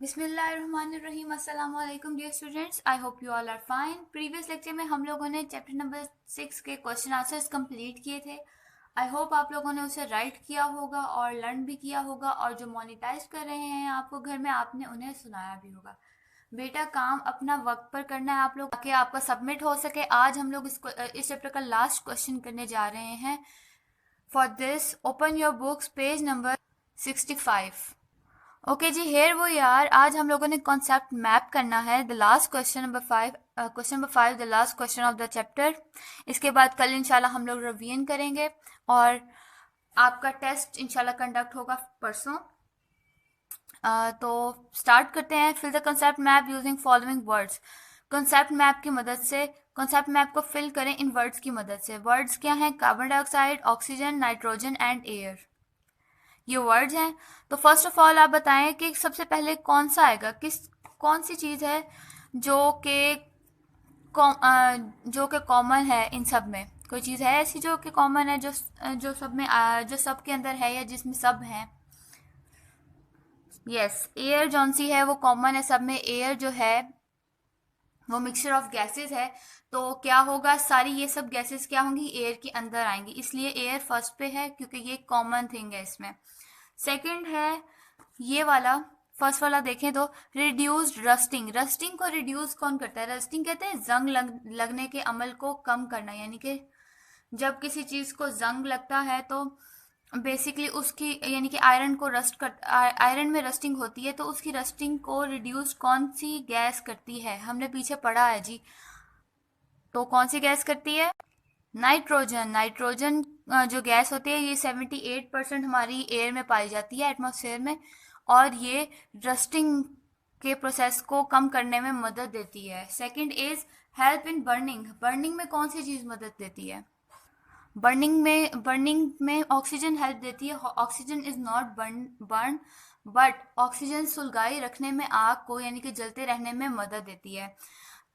बिस्मिल्लाहिर्रहमानिर्रहीम। अस्सलाम वालेकुम dear students, I hope you all are fine. Previous lecture में हम लोगों ने चैप्टर नंबर 6 के क्वेश्चन आंसर्स कंप्लीट किए थे। आई होप आप लोगों ने उसे राइट किया होगा और लर्न भी किया होगा, और जो मोनिटाइज कर रहे हैं आपको घर में, आपने उन्हें सुनाया भी होगा। बेटा काम अपना वक्त पर करना है आप लोग, ताकि आपका सबमिट हो सके। आज हम लोग इस चैप्टर का लास्ट क्वेश्चन करने जा रहे हैं। For this open your books, page number 65। Okay जी, हेयर वो यार, आज हम लोगों ने कॉन्सेप्ट मैप करना है। The last question number 5, question number 5, the last question of the chapter. इसके बाद कल इंशाल्लाह हम लोग रिवीजन करेंगे, और आपका टेस्ट इंशाल्लाह कंडक्ट होगा परसों। तो स्टार्ट करते हैं। Fill the concept map using following words. Concept map की मदद से, कंसेप्ट मैप को फिल करें इन वर्ड्स की मदद से। वर्ड्स क्या हैं? Carbon dioxide, oxygen, nitrogen and air, ये वर्ड्स हैं। तो फर्स्ट ऑफ ऑल आप बताएं कि सबसे पहले कौन सा आएगा, कौन सी चीज़ है जो कि कॉमन है इन सब में। कोई चीज़ है ऐसी जो कि कॉमन है, जो सब में जो सब के अंदर है या जिसमें सब हैं? यस, एयर जौन सी है वो कॉमन है सब में। एयर जो है वो मिक्सचर ऑफ गैसेस है, तो क्या होगा, सारी ये सब गैसेस क्या होंगी, एयर के अंदर आएंगी, इसलिए एयर फर्स्ट पे है क्योंकि ये कॉमन थिंग है इसमें। सेकंड है ये वाला, फर्स्ट वाला देखें तो रिड्यूस्ड रस्टिंग। रस्टिंग को रिड्यूस कौन करता है? रस्टिंग कहते हैं जंग लगने के अमल को कम करना, यानी कि जब किसी चीज़ को जंग लगता है तो बेसिकली उसकी, यानी कि आयरन को आयरन में रस्टिंग होती है, तो उसकी रस्टिंग को रिड्यूस कौन सी गैस करती है? हमने पीछे पढ़ा है जी। तो कौन सी गैस करती है? नाइट्रोजन। नाइट्रोजन जो गैस होती है ये 78% हमारी एयर में पाई जाती है, एटमॉस्फेयर में, और ये रस्टिंग के प्रोसेस को कम करने में मदद देती है। Second is help in burning. Burning में कौन सी चीज़ मदद देती है? बर्निंग में ऑक्सीजन हेल्प देती है। Oxygen is not burn, but oxygen सुलगाई रखने में, आग को यानी कि जलते रहने में मदद देती है।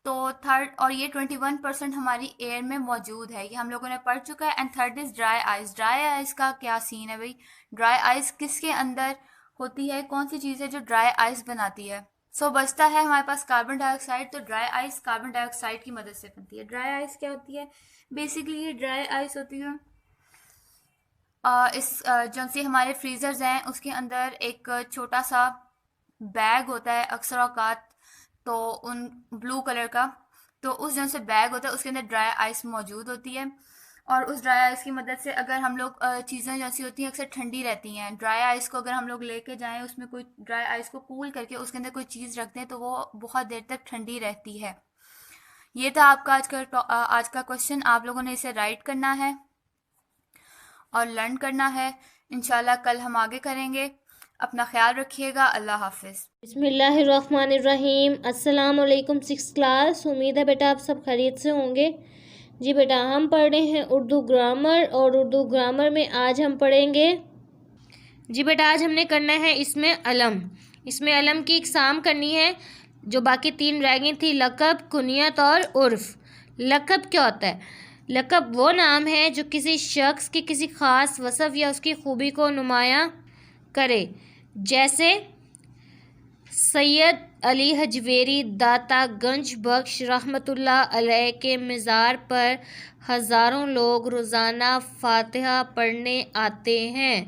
तो थर्ड, और ये 21% हमारी एयर में मौजूद है, ये हम लोगों ने पढ़ चुका है। And third is dry ice. Dry ice का क्या सीन है भाई? ड्राई आइस किसके अंदर होती है? कौन सी चीज़ है जो ड्राई आइस बनाती है? सो बचता है हमारे पास कार्बन डाइऑक्साइड। तो ड्राई आइस कार्बन डाइऑक्साइड की मदद से बनती है। ड्राई आइस क्या होती है? बेसिकली ये ड्राई आइस होती है जो सी हमारे फ्रीजर्स हैं उसके अंदर एक छोटा सा बैग होता है अक्सर औकात, तो उन ब्लू कलर का, तो उस जो से बैग होता है उसके अंदर ड्राई आइस मौजूद होती है, और उस ड्राई आइस की मदद से अगर हम लोग चीज़ें जैसी होती हैं अक्सर ठंडी रहती हैं। ड्राई आइस को अगर हम लोग लेके जाएं, उसमें कोई ड्राई आइस को कूल करके उसके अंदर कोई चीज़ रख दें, तो वो बहुत देर तक ठंडी रहती है। ये था आपका आज का क्वेश्चन। आप लोगों ने इसे राइट करना है और लर्न करना है। इंशाल्लाह कल हम आगे करेंगे। अपना ख्याल रखिएगा। अल्लाह हाफिज़। बिस्मिल्लाहिर्रहमानिर्रहीम। अस्सलाम वालेकुम सिक्स क्लास। उम्मीद है बेटा आप सब खैरियत से होंगे। जी बेटा, हम पढ़ रहे हैं उर्दू ग्रामर, और उर्दू ग्रामर में आज हम पढ़ेंगे, जी बेटा आज हमने करना है इसमें अलम की इकसाम करनी है। जो बाकी तीन रह गई थी, लक़ब, कुनियत और उर्फ़। लक़ब क्या होता है? लक़ब वो नाम है जो किसी शख्स की किसी ख़ास वसफ़ या उसकी खूबी को नुमायाँ करे। जैसे सैयद अली हजवेरी दाता गंज बख्श रहमतुल्लाह अलैह के मज़ार पर हज़ारों लोग रोज़ाना फातिहा पढ़ने आते हैं।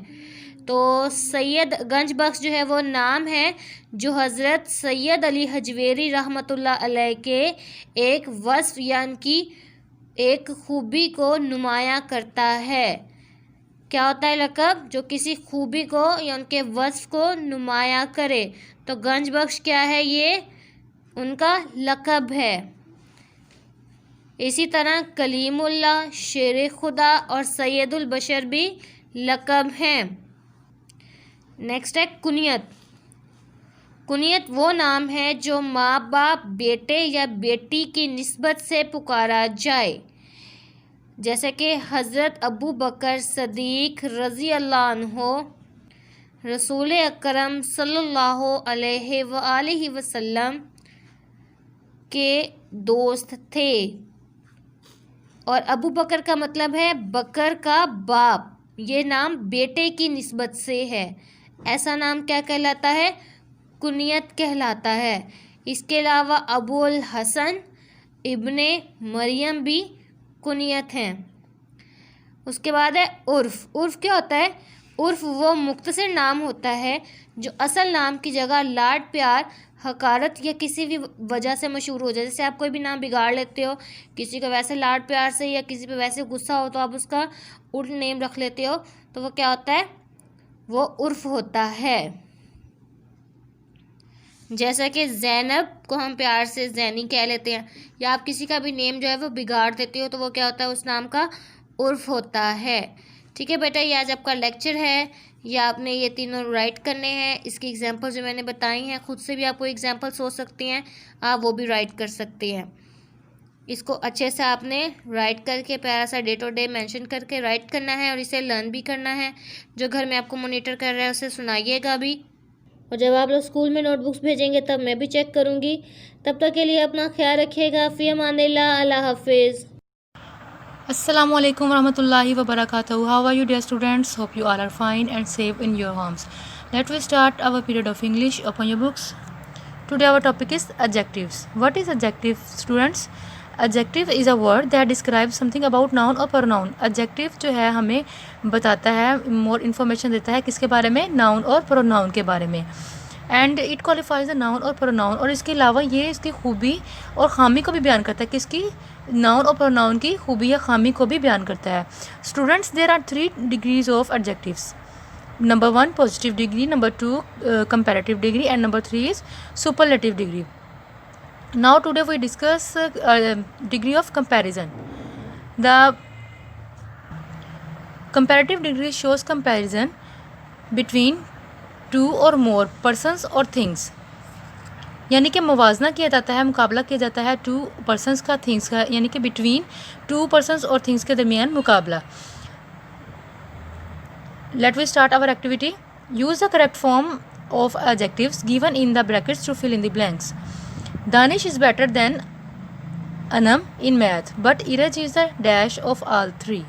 तो सैयद गंज बख्श जो है वो नाम है जो हज़रत सैयद अली हजवेरी रहमतुल्लाह अलैह के एक वस्फ़ या उनकी एक खूबी को नुमायाँ करता है। क्या होता है लक़ब? जो किसी खूबी को या उनके वस्फ़ को नुमायाँ करे। तो गंज बख्श क्या है? ये उनका लक़ब है। इसी तरह कलीमुल्लाह, शेर खुदा और सैयदुल बशर भी लक़ब हैं। नेक्स्ट है कुनियत। कुनियत वो नाम है जो माँ बाप, बेटे या बेटी की निस्बत से पुकारा जाए। जैसे कि हज़रत अबू बकर सदीक़ रज़ी अल्लाह अन्हो रसूल अकरम सल्लल्लाहु अलैहि वसल्लम के दोस्त थे। और अबू बकर का मतलब है बकर का बाप। ये नाम बेटे की निस्बत से है। ऐसा नाम क्या कहलाता है? कुनियत कहलाता है। इसके अलावा अबुल हसन इब्ने मरियम भी कुनियत हैं। उसके बाद है उर्फ। उर्फ क्या होता है? उर्फ वो मुख्तसर नाम होता है जो असल नाम की जगह लाड, प्यार, हकारत या किसी भी वजह से मशहूर हो जाए। जैसे आप कोई भी नाम बिगाड़ लेते हो, किसी को वैसे लाड प्यार से या किसी पे वैसे गुस्सा हो तो आप उसका उल्ट नेम रख लेते हो, तो वो क्या होता है? वो उर्फ होता है। जैसा कि ज़ैनब को हम प्यार से ज़ैनी कह लेते हैं, या आप किसी का भी नेम जो है वो बिगाड़ देते हो तो वो क्या होता है? उस नाम का उर्फ होता है। ठीक है बेटा, ये आज आपका लेक्चर है। या आपने ये तीनों राइट करने हैं। इसकी एग्जांपल जो मैंने बताई हैं, खुद से भी आप कोई एग्जांपल सोच सकती हैं, आप वो भी राइट कर सकती हैं। इसको अच्छे से आपने राइट करके प्यारा सा डे टू डे मेंशन करके राइट करना है और इसे लर्न भी करना है। जो घर में आपको मॉनिटर कर रहा है उसे सुनाइएगा भी, और जब आप लोग स्कूल में नोटबुक्स भेजेंगे तब मैं भी चेक करूँगी। तब तक के लिए अपना ख्याल रखिएगा। फ़ी अमानिल्लाह, अल्लाह हाफिज़। Assalamualaikum warahmatullahi wabarakatuh. How are you, dear students? Hope you all are fine and safe in your homes. Let us start our period of English. Open your books. Today our topic is adjectives. What is adjective, students? Adjective is a word that describes something about noun or pronoun. Adjective जो है हमें बताता है, more information देता है किसके बारे में? noun और pronoun के बारे में। And it qualifies a noun और प्रोनाउन। और इसके अलावा ये इसकी खूबी और ख़ामी को भी बयान करता है। किसकी? नाउन और प्रोनाउन की खूबी या ख़ामी को भी बयान करता है। Students, there are 3 degrees of adjectives. Number 1 positive degree, number 2 comparative degree, and number 3 is superlative degree. Now today we discuss degree of comparison. The comparative degree shows comparison between 2 और मोर persons और things, यानी कि मुवाजना किया जाता है, मुकाबला किया जाता है 2 पर्सनस का, थिंग्स का, यानी कि बिटवीन 2 पर्सनस और थिंग्स के दरमियान मुकाबला। Let we start our activity. Use the correct form of adjectives given in the brackets to fill in the blanks. Danish is better than Anam in math but Iraj is the dash of all 3।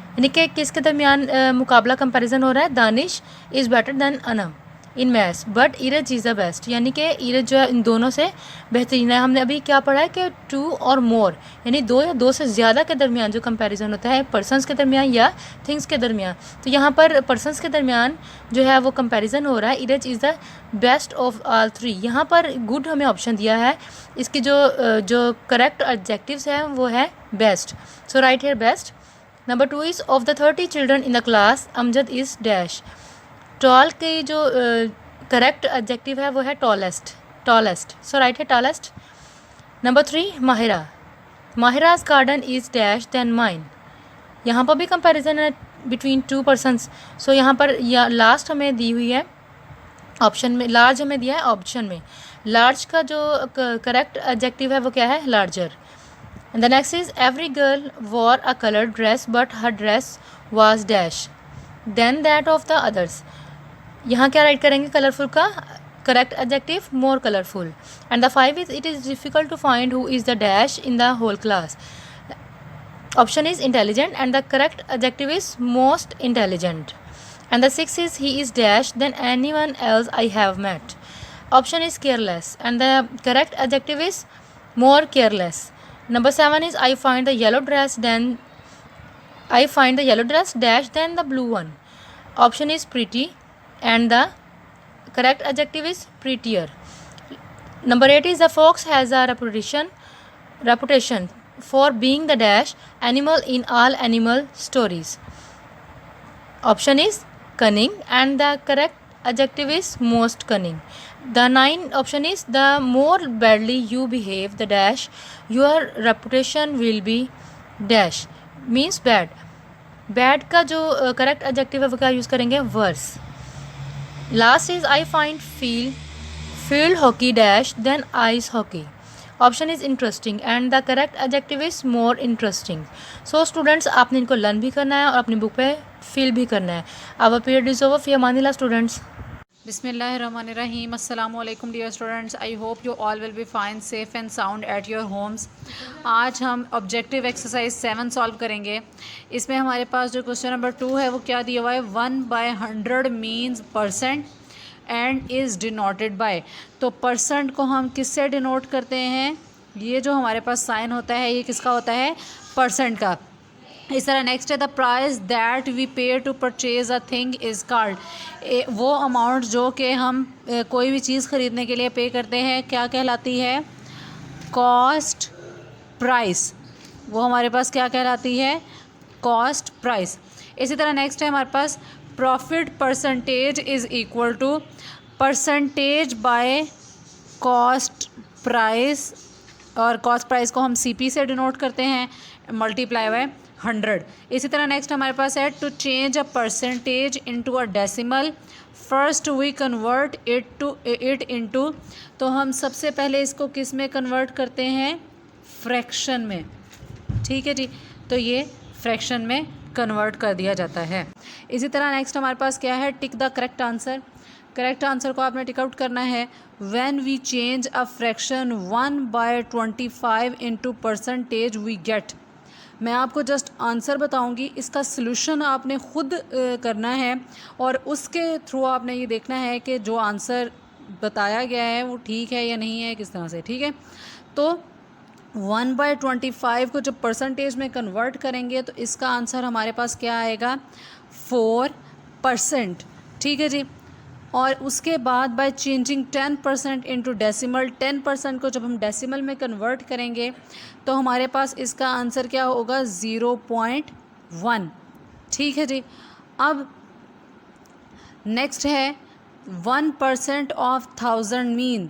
यानी कि किसके दरमियान मुकाबला comparison हो रहा है? Danish is better than Anam in maths but Iraj is the best, यानी कि इरज जो है इन दोनों से बेहतरीन है। हमने अभी क्या पढ़ा है कि 2 और मोर यानी 2 या 2 से ज़्यादा के दरमियान जो कंपैरिजन होता है पर्सनस के दरमियान या थिंग्स के दरमियान, तो यहाँ पर पर्सनस के दरमियान जो है वो कंपैरिजन हो रहा है। Iraj is the best of all 3। यहाँ पर गुड हमें ऑप्शन दिया है। इसकी जो करेक्ट एडजेक्टिव्स हैं वो है best. So right here best. Number 2 is of the 30 children in the class Amjad is dash. Tall की जो करेक्ट एडजेक्टिव है वो है टॉलेस्ट। टॉलेस्ट, सो राइट है tallest. Number 3 Mahira. Mahira's garden is dash than mine. यहाँ पर भी कंपैरिजन है बिटवीन 2 पर्सनस। सो यहाँ पर या लास्ट हमें दी हुई है ऑप्शन में, लार्ज हमें दिया है ऑप्शन में। लार्ज का जो करेक्ट एडजेक्टिव है वो क्या है? Larger. And the next is every girl wore a colored dress but her dress was dash then that of the others. यहाँ क्या राइट करेंगे? कलरफुल का correct adjective more colourful. And the 5 is it is difficult to find who is the dash in the whole class. Option is intelligent and the correct adjective is most intelligent. And the 6 is he is dash than any one else I have met. Option is careless and the correct adjective is more careless. Number 7 is I find the yellow dress dash than the blue one. Option is pretty and the correct adjective is prettier. Number 8 is the fox has a reputation for being the dash animal in all animal stories. Option is cunning and the correct adjective is most cunning. The 9 option is the more badly you behave the dash your reputation will be dash means bad. Bad का जो correct adjective है वो क्या use करेंगे? Worse. Last is I find field hockey dash than ice hockey. Option is interesting and the correct adjective is more interesting. So students, आपने इनको learn भी करना है और अपनी बुक पे फिल भी करना है। Our period is over. फी अमानिल्लाह students. Bismillahirrahmanirrahim. Assalamu alaikum dear students. I hope you all will be fine, safe and sound at your homes. आज हम ऑब्जेक्टिव एक्सरसाइज 7 सॉल्व करेंगे। इसमें हमारे पास जो क्वेश्चन नंबर 2 है वो क्या दिया हुआ है? 1/100 means percent and is denoted by. तो परसेंट को हम किससे डिनोट करते हैं? ये जो हमारे पास साइन होता है ये किसका होता है? परसेंट का। इस तरह नेक्स्ट है the price that we pay to purchase a thing is called. वो अमाउंट जो कि हम कोई भी चीज़ ख़रीदने के लिए पे करते हैं क्या कहलाती है? Cost price. वो हमारे पास क्या कहलाती है? Cost price. इसी तरह नेक्स्ट है हमारे पास profit percentage is equal to percentage by cost price, और कॉस्ट प्राइस को हम सीपी से डिनोट करते हैं, मल्टीप्लाई बाय 100। इसी तरह नेक्स्ट हमारे पास है to change a percentage into a decimal first we convert it into. तो हम सबसे पहले इसको किस में कन्वर्ट करते हैं? फ्रैक्शन में। ठीक है जी, तो ये फ्रैक्शन में कन्वर्ट कर दिया जाता है। इसी तरह नेक्स्ट हमारे पास क्या है? Tick the correct answer. Correct answer को आपने टिक आउट करना है। When we change a fraction 1/25 into percentage we get. मैं आपको जस्ट आंसर बताऊंगी, इसका सलूशन आपने खुद करना है और उसके थ्रू आपने ये देखना है कि जो आंसर बताया गया है वो ठीक है या नहीं है, किस तरह से। ठीक है, तो 1/25 को जब परसेंटेज में कन्वर्ट करेंगे तो इसका आंसर हमारे पास क्या आएगा? 4%। ठीक है जी, और उसके बाद बाय चेंजिंग 10% इनटू डेसिमल, 10% को जब हम डेसिमल में कन्वर्ट करेंगे तो हमारे पास इसका आंसर क्या होगा? 0.1। ठीक है जी, अब नेक्स्ट है 1% ऑफ 1000 मीन,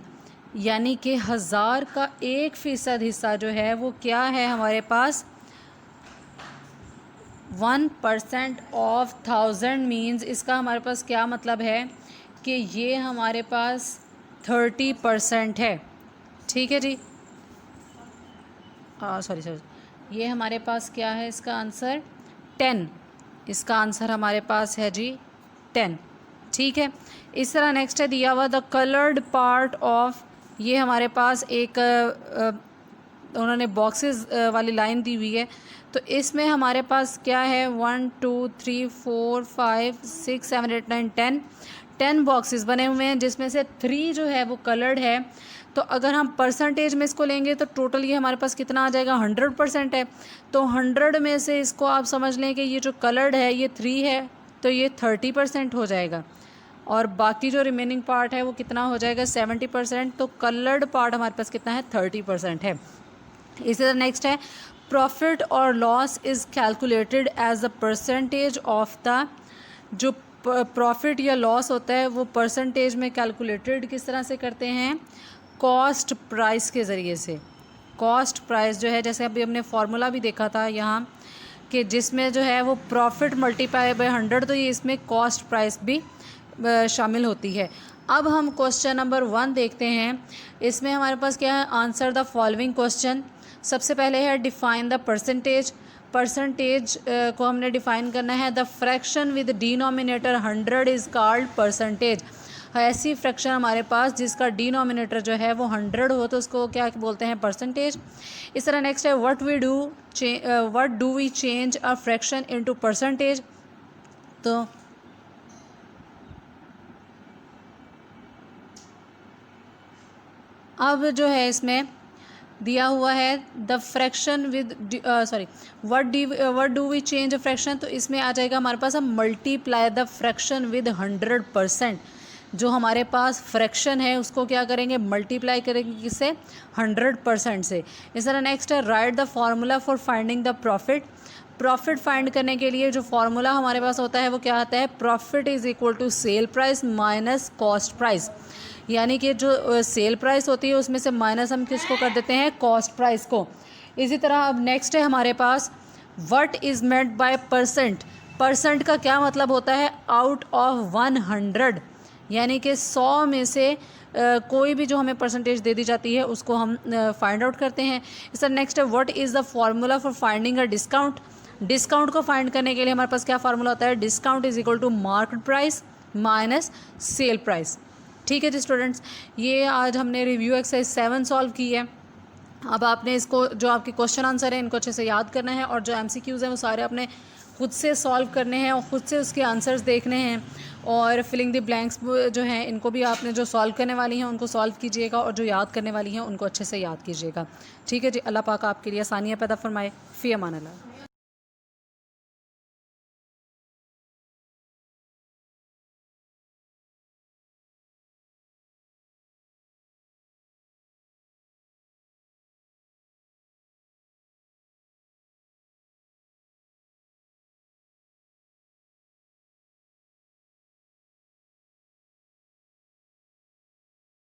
यानी कि 1000 का 1% हिस्सा जो है वो क्या है हमारे पास? 1% ऑफ 1000 मीन्स इसका हमारे पास क्या मतलब है कि ये हमारे पास 30% है। ठीक है जी, सॉरी, ये हमारे पास क्या है? इसका आंसर 10। इसका आंसर हमारे पास है जी 10। ठीक है, इस तरह नेक्स्ट है दिया हुआ द कलर्ड पार्ट ऑफ। ये हमारे पास एक उन्होंने बॉक्सेस वाली लाइन दी हुई है, तो इसमें हमारे पास क्या है? 1 2 3 4 5 6 7 8 9 10 बॉक्सेस बने हुए हैं, जिसमें से 3 जो है वो कलर्ड है। तो अगर हम परसेंटेज में इसको लेंगे तो टोटल ये हमारे पास कितना आ जाएगा? 100% है। तो 100 में से इसको आप समझ लें कि ये जो कलर्ड है ये 3 है, तो ये 30% हो जाएगा, और बाकी जो रिमेनिंग पार्ट है वो कितना हो जाएगा? 70%। तो कलर्ड पार्ट हमारे पास कितना है? 30% है। इसी तरह नेक्स्ट है प्रॉफिट और loss is calculated as the percentage of the. जो प्रॉफिट या लॉस होता है वो परसेंटेज में कैलकुलेटेड किस तरह से करते हैं? कॉस्ट प्राइस के ज़रिए से। कॉस्ट प्राइस जो है, जैसे अभी हमने फार्मूला भी देखा था यहाँ कि जिसमें जो है वो प्रॉफिट मल्टीप्लाई बाय 100, तो ये इसमें कॉस्ट प्राइस भी शामिल होती है। अब हम क्वेश्चन नंबर 1 देखते हैं। इसमें हमारे पास क्या है? Answer the following question. सबसे पहले है डिफाइन द परसेंटेज। परसेंटेज को हमने डिफाइन करना है। The fraction with denominator 100 is called percentage. ऐसी फ्रैक्शन हमारे पास जिसका डिनोमिनेटर जो है वो 100 हो तो उसको क्या बोलते हैं? परसेंटेज। इस तरह नेक्स्ट है what do we change a fraction into percentage. तो अब जो है इसमें दिया हुआ है the fraction with what do we change a fraction, तो इसमें आ जाएगा हमारे पास हम मल्टीप्लाई द फ्रैक्शन विद 100%। जो हमारे पास फ्रैक्शन है उसको क्या करेंगे? मल्टीप्लाई करेंगे किससे? 100% से। इस तरह नेक्स्ट है right the formula for finding the profit. Profit find करने के लिए जो फार्मूला हमारे पास होता है वो क्या आता है? Profit is equal to sale price minus cost price. यानी कि जो सेल प्राइस होती है उसमें से माइनस हम किसको कर देते हैं? कॉस्ट प्राइस को। इसी तरह अब नेक्स्ट है हमारे पास what is meant by percent. Percent का क्या मतलब होता है? आउट ऑफ 100, यानी कि 100 में से कोई भी जो हमें परसेंटेज दे दी जाती है उसको हम फाइंड आउट करते हैं। इस तरह नेक्स्ट है what is the formula for finding a discount. Discount को फाइंड करने के लिए हमारे पास क्या फार्मूला होता है? Discount is equal to market price minus sale price. ठीक है जी स्टूडेंट्स, ये आज हमने रिव्यू एक्सरसाइज 7 सॉल्व की है। अब आपने इसको जो आपके क्वेश्चन आंसर है इनको अच्छे से याद करना है, और जो MCQs हैं वो सारे आपने खुद से सॉल्व करने हैं और ख़ुद से उसके आंसर्स देखने हैं। और फिलिंग द ब्लैंक्स जो हैं इनको भी आपने जो सॉल्व करने वाली हैं उनको सॉल्व कीजिएगा और जो याद करने वाली हैं उनको अच्छे से याद कीजिएगा। ठीक है जी, अल्लाह पाक आपके लिए आसानियाँ पैदा फरमाए। फ़ी अमान अल्लाह।